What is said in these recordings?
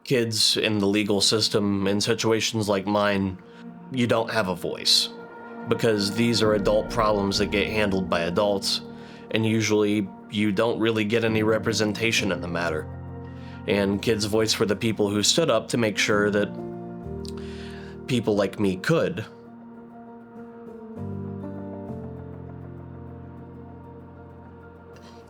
kids in the legal system, in situations like mine, you don't have a voice. Because these are adult problems that get handled by adults, and usually you don't really get any representation in the matter. And KidsVoice were the people who stood up to make sure that people like me could.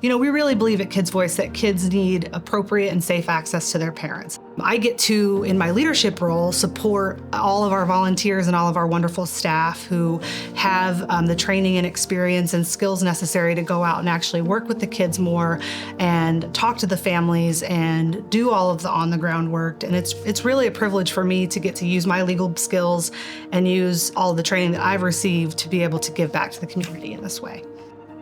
You know, we really believe at KidsVoice that kids need appropriate and safe access to their parents. I get to, in my leadership role, support all of our volunteers and all of our wonderful staff who have the training and experience and skills necessary to go out and actually work with the kids more and talk to the families and do all of the on-the-ground work. And it's really a privilege for me to get to use my legal skills and use all of the training that I've received to be able to give back to the community in this way.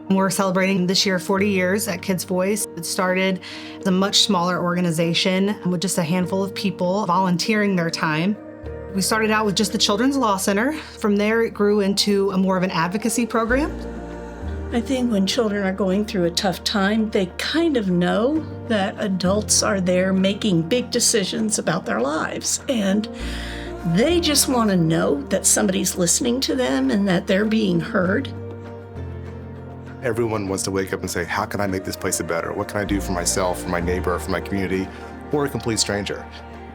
We're celebrating this year 40 years at KidsVoice. It started as a much smaller organization with just a handful of people volunteering their time. We started out with just the Children's Law Center. From there, it grew into a more of an advocacy program. I think when children are going through a tough time, they kind of know that adults are there making big decisions about their lives. And they just want to know that somebody's listening to them and that they're being heard. Everyone wants to wake up and say, how can I make this place better? What can I do for myself, for my neighbor, for my community, or a complete stranger?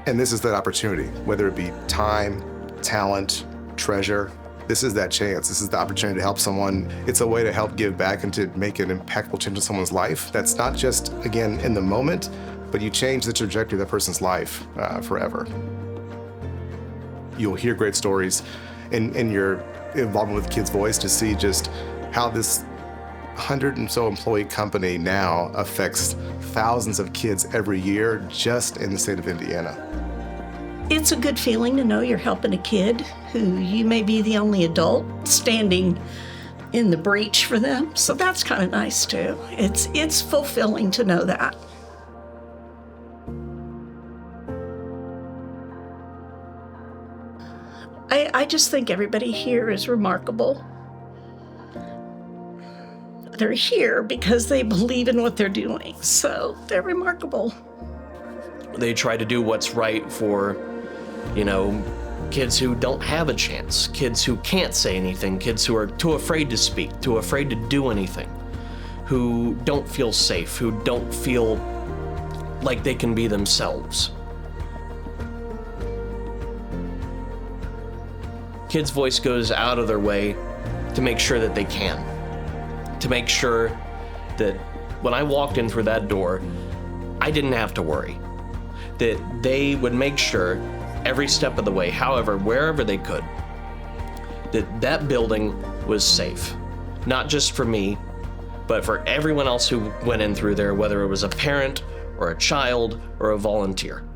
And this is that opportunity, whether it be time, talent, treasure. This is that chance. This is the opportunity to help someone. It's a way to help give back and to make an impactful change in someone's life. That's not just, again, in the moment, but you change the trajectory of that person's life forever. You'll hear great stories in your involvement with KidsVoice to see just how this 100 and so employee company now affects thousands of kids every year just in the state of Indiana. It's a good feeling to know you're helping a kid who you may be the only adult standing in the breach for them. So that's kind of nice too. It's fulfilling to know that. I just think everybody here is remarkable. They're here because they believe in what they're doing, so they're remarkable. They try to do what's right for, kids who don't have a chance, kids who can't say anything, kids who are too afraid to speak, too afraid to do anything, who don't feel safe, who don't feel like they can be themselves. KidsVoice goes out of their way to make sure that they can. To make sure that when I walked in through that door, I didn't have to worry. That they would make sure every step of the way, wherever they could, that building was safe. Not just for me, but for everyone else who went in through there, whether it was a parent or a child or a volunteer.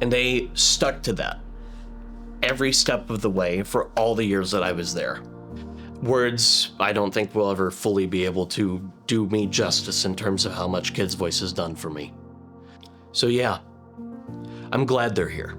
And they stuck to that every step of the way for all the years that I was there. Words, I don't think will ever fully be able to do me justice in terms of how much KidsVoice has done for me. So yeah, I'm glad they're here.